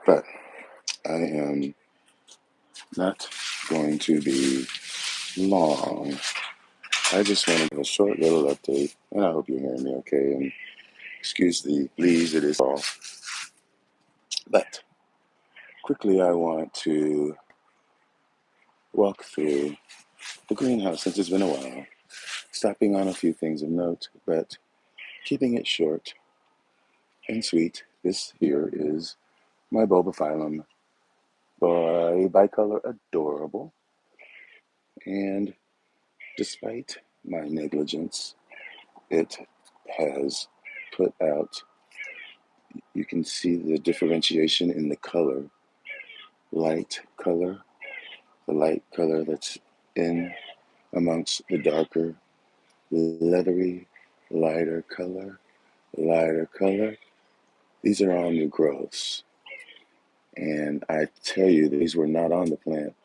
But I am not going to be long. I just want to give a short little update, and I hope you're hearing me okay. And excuse the please, it is all. But quickly, I want to walk through the greenhouse since it's been a while, stopping on a few things of note, but keeping it short and sweet. This here is my bulbophyllum by bicolor adorable, and despite my negligence, it has put out, you can see the differentiation in the color, light color, the light color that's in amongst the darker, leathery, lighter color. These are all new growths. And I tell you, these were not on the plant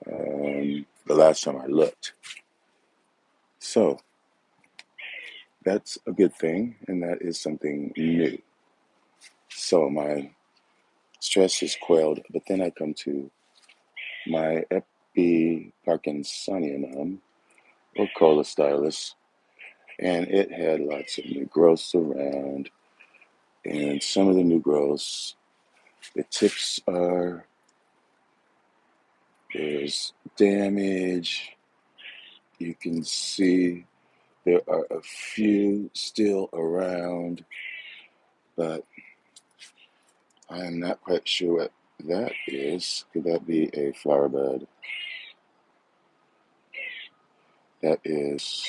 the last time I looked. So that's a good thing, and that is something new. So my stress is quelled, but then I come to my Epiparkinsonianum or Colostylus, and it had lots of new growths around. And some of the new growths, the tips are, there's damage. You can see there are a few still around, but I am not quite sure what that is. Could that be a flower bud? That is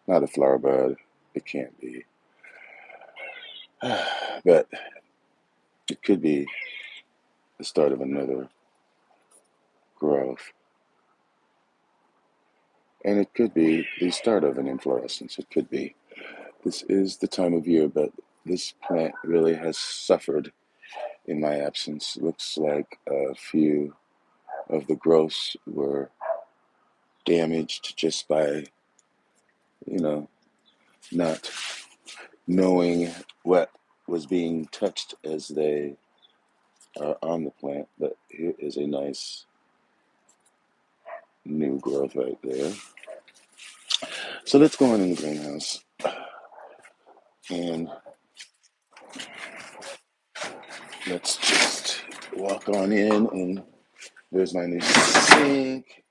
not a flower bud. It can't be. But it could be the start of another growth. And it could be the start of an inflorescence. It could be. This is the time of year, but this plant really has suffered in my absence. Looks like a few of the growths were damaged just by, not knowing what was being touched as they are on the plant. But here is a nice new growth right there. So let's go on in the greenhouse and let's just walk on in. And there's my new sink.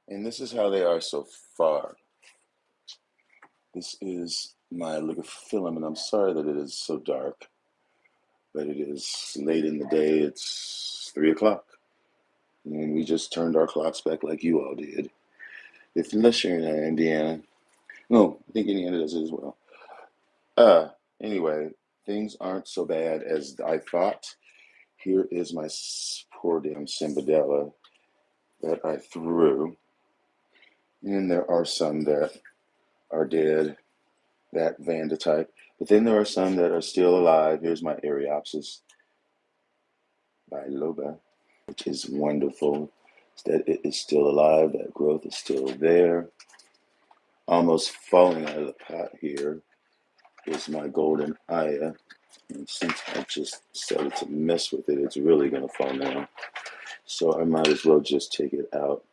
And this is how they are so far. This is my ligophyllum, and I'm sorry that it is so dark, but it is late in the day. It's 3 o'clock, and we just turned our clocks back like you all did. Unless you're in Indiana. No, I think Indiana does it as well. Anyway, things aren't so bad as I thought. Here is my poor damn Cimbadella that I threw. And there are some that are dead, that Vanda type. But then there are some that are still alive. Here's my Areopsis biloba, which is wonderful. That it is still alive. That growth is still there. Almost falling out of the pot here is my golden Aya. And since I just decided to mess with it, it's really going to fall now. So I might as well just take it out.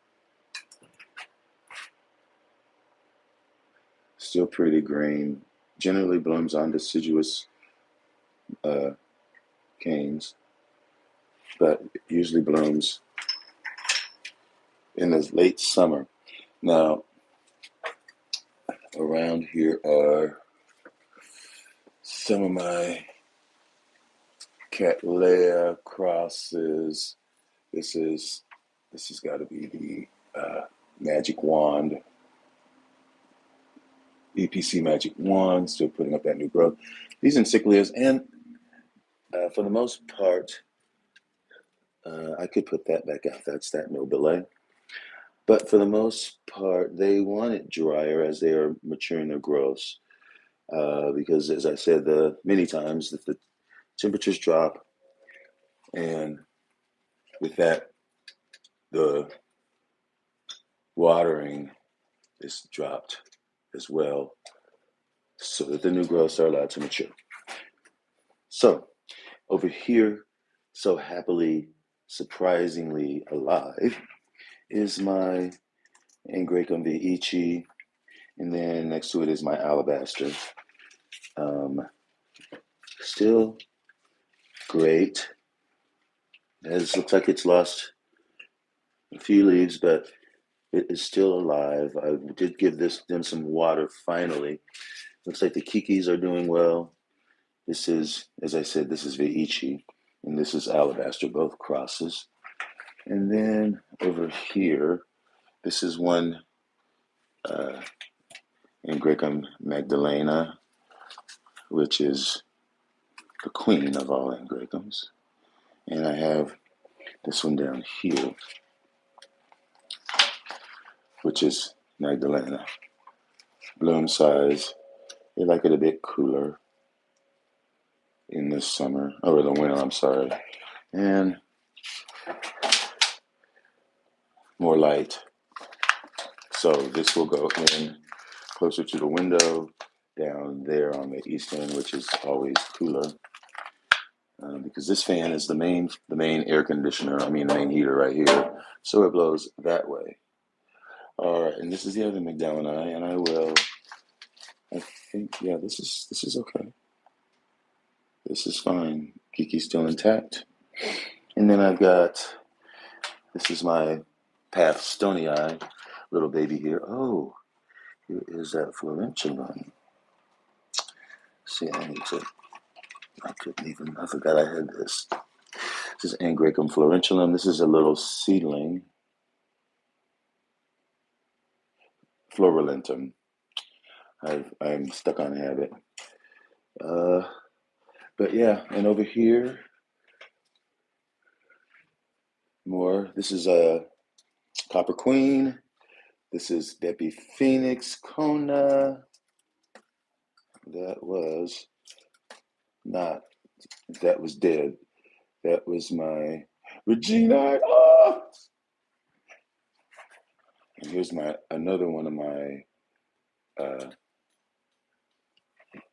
Still pretty green. Generally blooms on deciduous canes, but it usually blooms in the late summer. Now, around here are some of my Cattleya crosses. This has got to be the Magic Wand, EPC Magic Wand. Still putting up that new growth. These encyclias, and for the most part, I could put that back out. That's that Nobile. But for the most part, they want it drier as they are maturing their growths. Because, as I said many times, if the temperatures drop, and with that, the watering is dropped as well. so that the new growths are allowed to mature. So over here, so happily, surprisingly alive, is my Angraecum vici, and then next to it is my alabaster. Still great. It looks like it's lost a few leaves, but it is still alive. I did give them some water finally. Looks like the kikis are doing well. This is, as I said, this is vici, and this is alabaster, both crosses. And then over here, this is one Angraecum magdalena, which is the queen of all Angraecums. And I have this one down here, which is Magdalena. Bloom size, they like it a bit cooler in this summer, or the winter, I'm sorry. And more light. So this will go in closer to the window down there on the east end, which is always cooler. Because this fan is the main air conditioner, the main heater right here. So it blows that way. All right, and this is the other Magdalena, and I think, yeah, this is okay. This is fine. Kiki's still intact. And then I've got, this is my Path Stony Eye, little baby here. Oh, here is that Florentulum. See, I forgot I had this. This is Angraecum Florentulum. This is a little seedling. Florulentum. I'm stuck on habit. But yeah, and over here, more. This is a Copper Queen. This is Bepi Phoenix Kona. That was dead. That was my Regina. Oh! And here's another one of my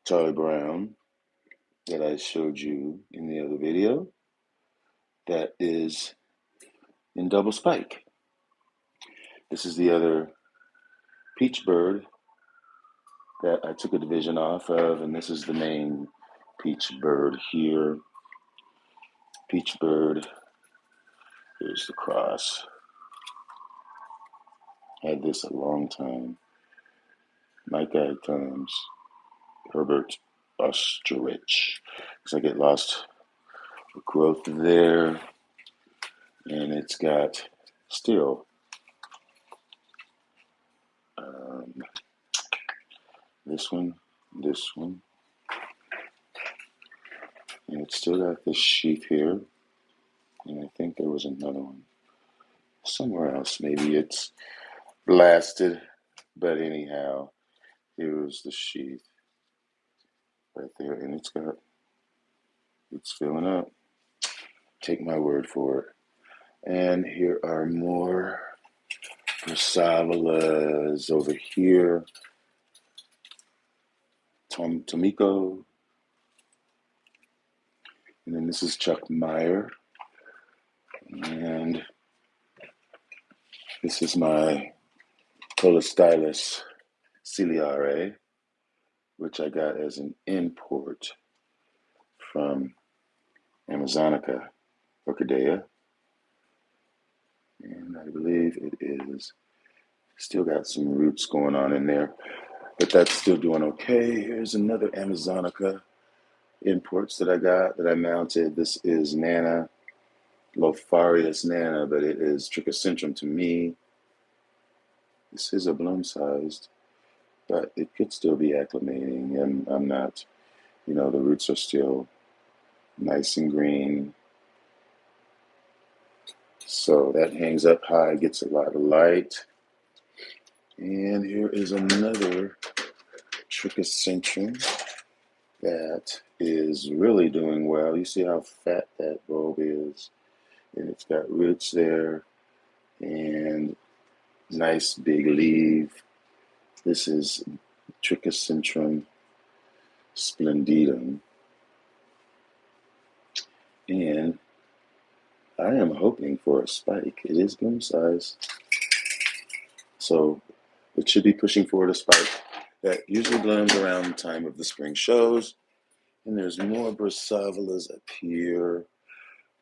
Charlie Brown that I showed you in the other video. That is in double spike. This is the other peach bird that I took a division off of, and this is the main peach bird here. Peach bird. Here's the cross. Had this a long time. My guide times. Herbert Osterich. Looks like it lost growth there, and it's got still this one, and it's still got this sheath here, and I think there was another one somewhere else. Maybe it's blasted, but anyhow, here's the sheath right there, and it's filling up. Take my word for it. And here are more Versavalas over here. Tomiko. And then this is Chuck Meyer. And this is my Colostylus ciliare, which I got as an import from Amazonica Orchidea. And I believe it is still got some roots going on in there, but that's still doing okay. Here's another Amazonica imports that I got that I mounted. This is Nana, Lopharius Nana, but it is Trichocentrum to me. This is a bloom sized, but it could still be acclimating, and I'm not, the roots are still nice and green. So that hangs up high, gets a lot of light. And here is another Trichocentrum that is really doing well. You see how fat that bulb is, and it's got roots there and nice big leaf. This is Trichocentrum splendidum. And I am hoping for a spike. It is bloom size, so it should be pushing forward a spike that usually blooms around the time of the spring shows. And there's more Brassavolas up here.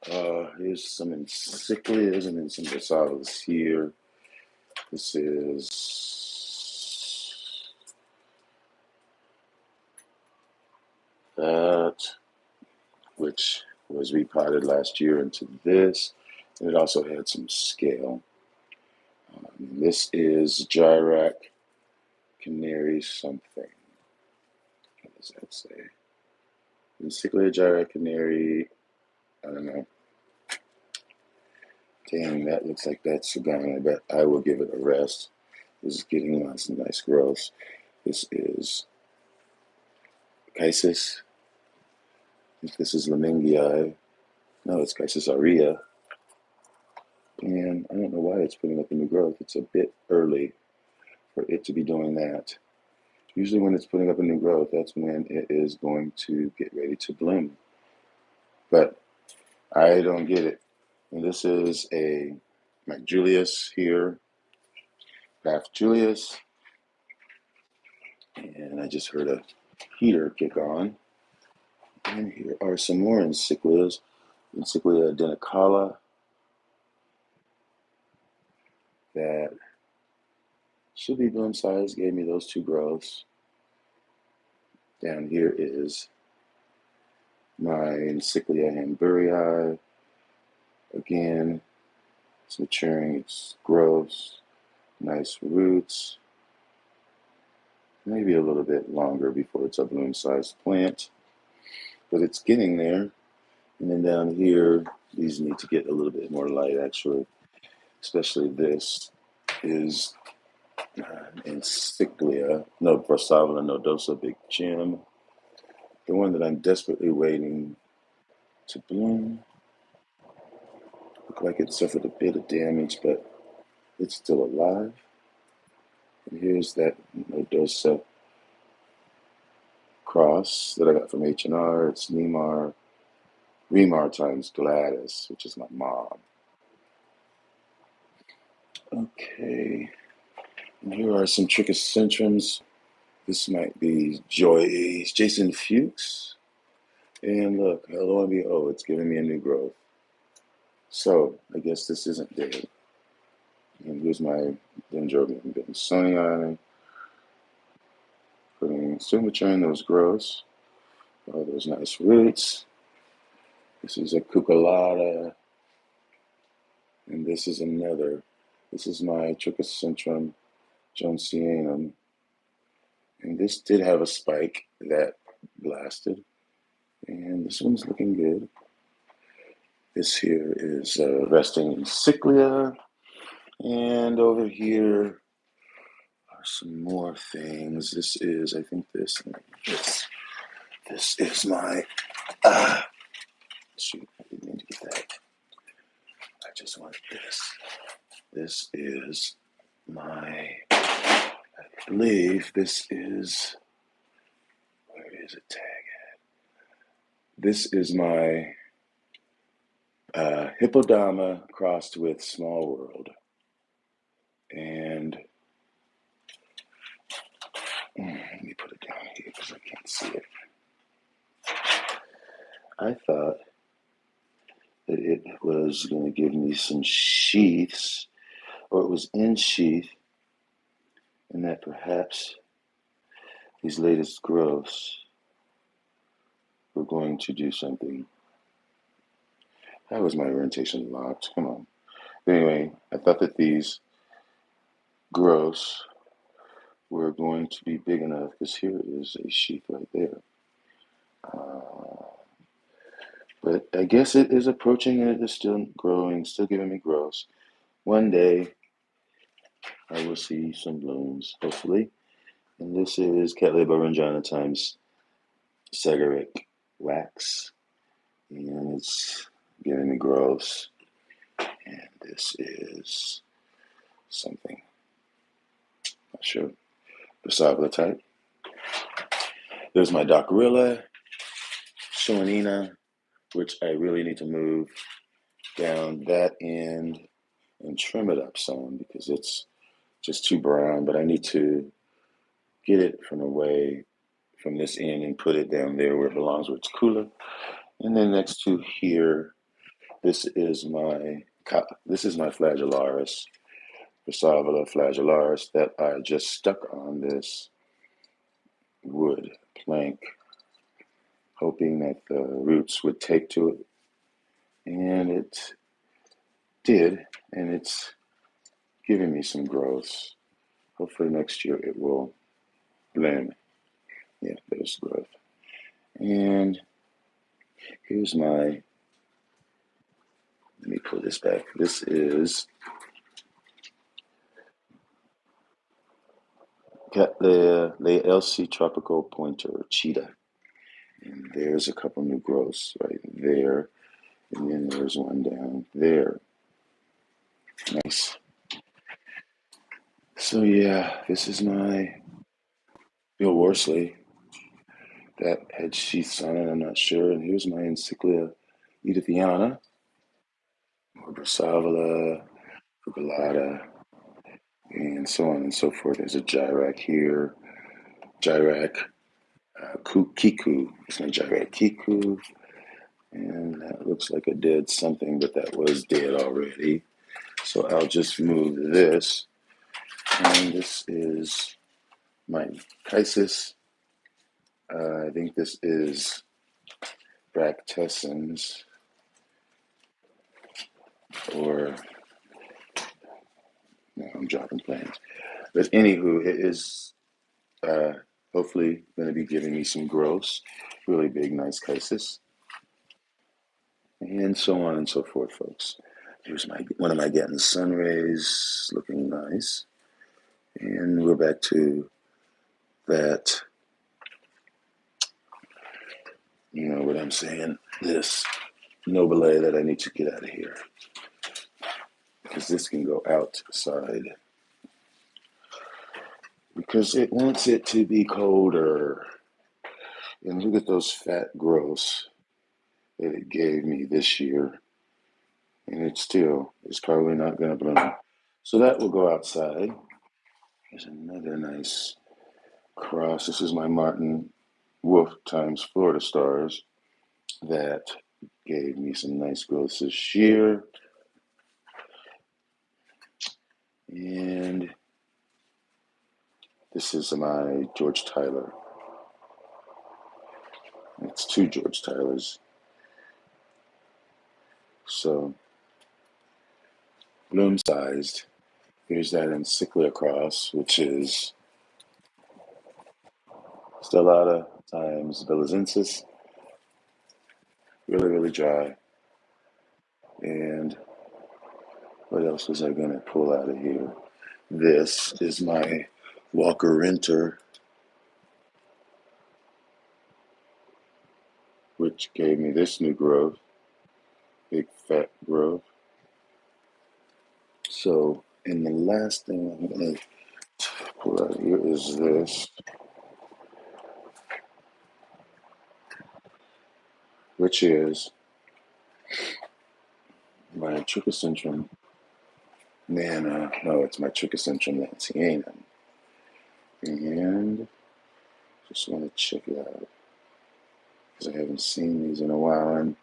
Here's some encyclias and then some Brassavolas here. This is that, which was repotted last year into this. And it also had some scale. This is Gyrac Canary something. What does that say? Encyclia Gyrac Canary. I don't know. Dang, that looks like that's gone. I bet I will give it a rest. This is getting lots of nice growth. This is Chisis. I think this is Lemingii. No, it's Chisis aurea. And I don't know why it's putting up a new growth. It's a bit early for it to be doing that. Usually when it's putting up a new growth, that's when it is going to get ready to bloom. But I don't get it. And this is a Julius here, Craft Julius. And I just heard a heater kick on. And here are some more encyclias. Encyclia denicala that should be bloom size, gave me those two growths. Down here is my Encyclia hamburrii. Again, it's maturing, it's gross, nice roots. Maybe a little bit longer before it's a bloom sized plant, but it's getting there. And then down here, these need to get a little bit more light actually, especially this is Encyclia, no, Brassavola nodosa, Big Jim. The one that I'm desperately waiting to bloom. Look like it suffered a bit of damage, but it's still alive. And here's that nodosa cross that I got from H&R. It's Remar times Gladys, which is my mom. Okay, and here are some Trichocentrums. This might be Jason Fuchs. And look, lo and behold, it's giving me a new growth. So I guess this isn't dead. And here's my Dendrobium Bensonia. Still maturing those growths. All those nice roots. This is a Cuculata. And this is another. This is my Trichocentrum Jonesianum. And this did have a spike that blasted. And this one's looking good. This here is resting Encyclia. And over here are some more things. This is, I think this is my, shoot, I didn't mean to get that. I just wanted this. This is my, I believe this is, where is it tag at? This is my Hippodama crossed with Small World. And let me put it down here because I can't see it. I thought that it was going to give me some sheaths, or it was in sheath, and that perhaps these latest growths were going to do something. How was my orientation locked? Come on. But anyway, I thought that these growths were going to be big enough, because here is a sheath right there. But I guess it is approaching, and it is still growing, still giving me growths. One day, I will see some blooms, hopefully. And this is Cattleya Barongiana times Sagaric wax. And it's giving me growths. And this is something, not sure, Brassavola type. There's my Dockerilla, Shoanina, which I really need to move down that end and trim it up some because it's just too brown, but I need to get it from away from this end and put it down there where it belongs, where it's cooler. And then next to here, this is my Flagellaris, Versavia flagellaris, that I just stuck on this wood plank, hoping that the roots would take to it. And it did, and it's giving me some growth. Hopefully next year it will bloom. Yeah, there's growth. And here's my, let me pull this back. This is got the LC Tropical Pointer Cheetah. And there's a couple new growths right there. And then there's one down there. Nice. So yeah, this is my Bill Worsley that had sheaths on it, I'm not sure. And here's my Encyclia Edithiana, or Brassavola, Fugalata, and so on and so forth. There's a Gyrac here, Gyrac Kiku. It's my Gyrac Kiku, and that looks like a dead something, but that was dead already. So I'll just move this, and this is my Chisis. I think this is Bractessens, or no, I'm dropping plants. But anywho, it is hopefully going to be giving me some growths. Really big, nice Chisis, and so on and so forth, folks. Here's one of my getting sun rays, looking nice, and we're back to that. You know what I'm saying? This Nobile that I need to get out of here, because this can go outside, because it wants it to be colder. And look at those fat growths that it gave me this year. And it's probably not going to bloom. So that will go outside. Here's another nice cross. This is my Martin Wolf times Florida Stars that gave me some nice growths this year. And this is my George Tyler. It's two George Tylers. So, bloom sized. Here's that Encyclia cross, which is Stellata times Belizensis. Really, really dry. And what else was I going to pull out of here? This is my Walker Renter, which gave me this new growth, big fat growth. So, and the last thing I'm going to pull out of here is this, which is my Trichocentrum Nana. No, it's my Trichocentrum Lanceanum. And just want to check it out, because I haven't seen these in a while. And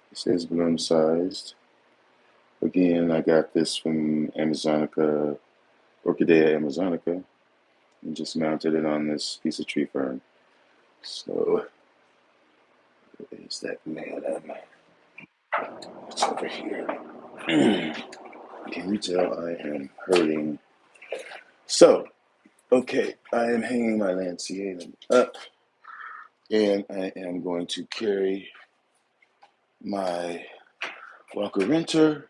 this is bloom sized. Again, I got this from Amazonica, Orchidea Amazonica, and just mounted it on this piece of tree fern. So, there's that madam. It's over here. Can you tell I am hurting? So, okay, I am hanging my Lanceanum up, and I am going to carry my Walker Renter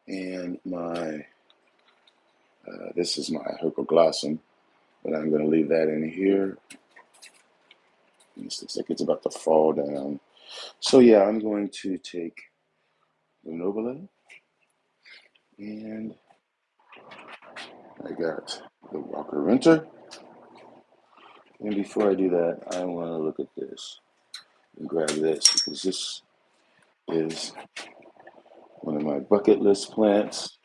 and my, this is my Hercoglossum, but I'm going to leave that in here. This looks like it's about to fall down. So yeah, I'm going to take the Nobile, and I got the Walker Renter, And before I do that, I want to look at this and grab this because this is one of my bucket list plants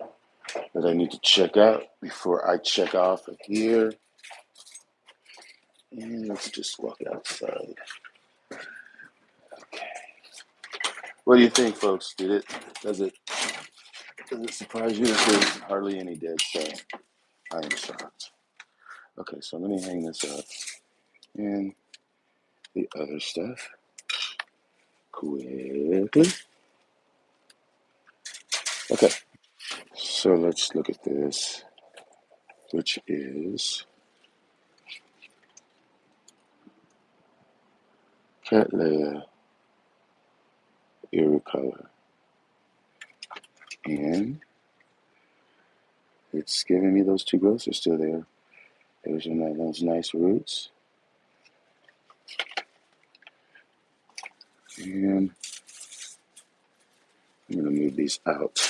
that I need to check out before I check off of here. And let's just walk outside. Okay. What do you think, folks? Does it surprise you that there's hardly any dead stuff? I am shocked. Okay, so let me hang this up. And the other stuff quickly. Okay, so let's look at this, which is Cattleya irricolor. And it's giving me those two growths are still there. There's those nice roots. And I'm going to move these out.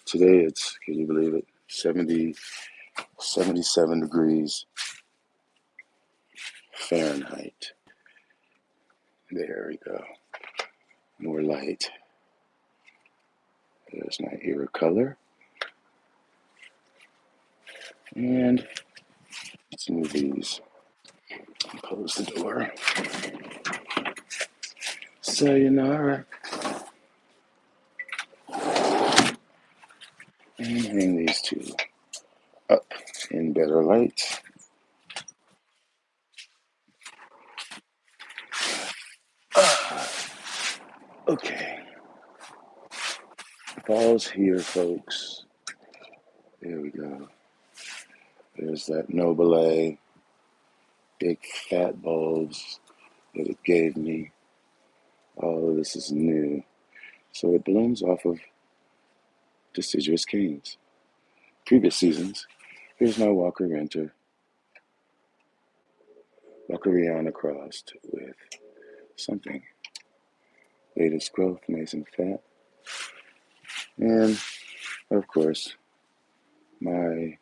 Today it's, can you believe it, 77 degrees Fahrenheit. There we go. More light. There's my irricolor. And let's move these. Close the door. Sayonara. And hang these two up in better light. Okay. Fall's here, folks. There we go. There's that Nobile, big fat bulbs that it gave me. All of this is new. So it blooms off of deciduous canes. Previous seasons. Here's my Walker Winter. Walkeriana crossed with something. Latest growth, nice and fat. And, of course, my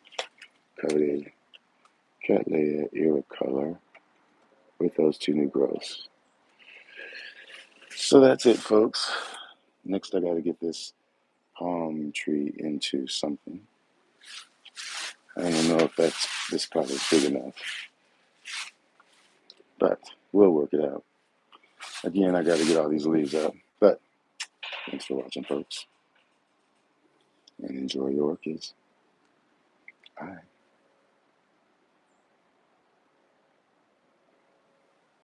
coveted Cattleya irricolor with those two new growths. So that's it, folks. Next, I got to get this palm tree into something. I don't know if this pot is big enough, but we'll work it out. Again, I got to get all these leaves out. But thanks for watching, folks, and enjoy your orchids. Bye.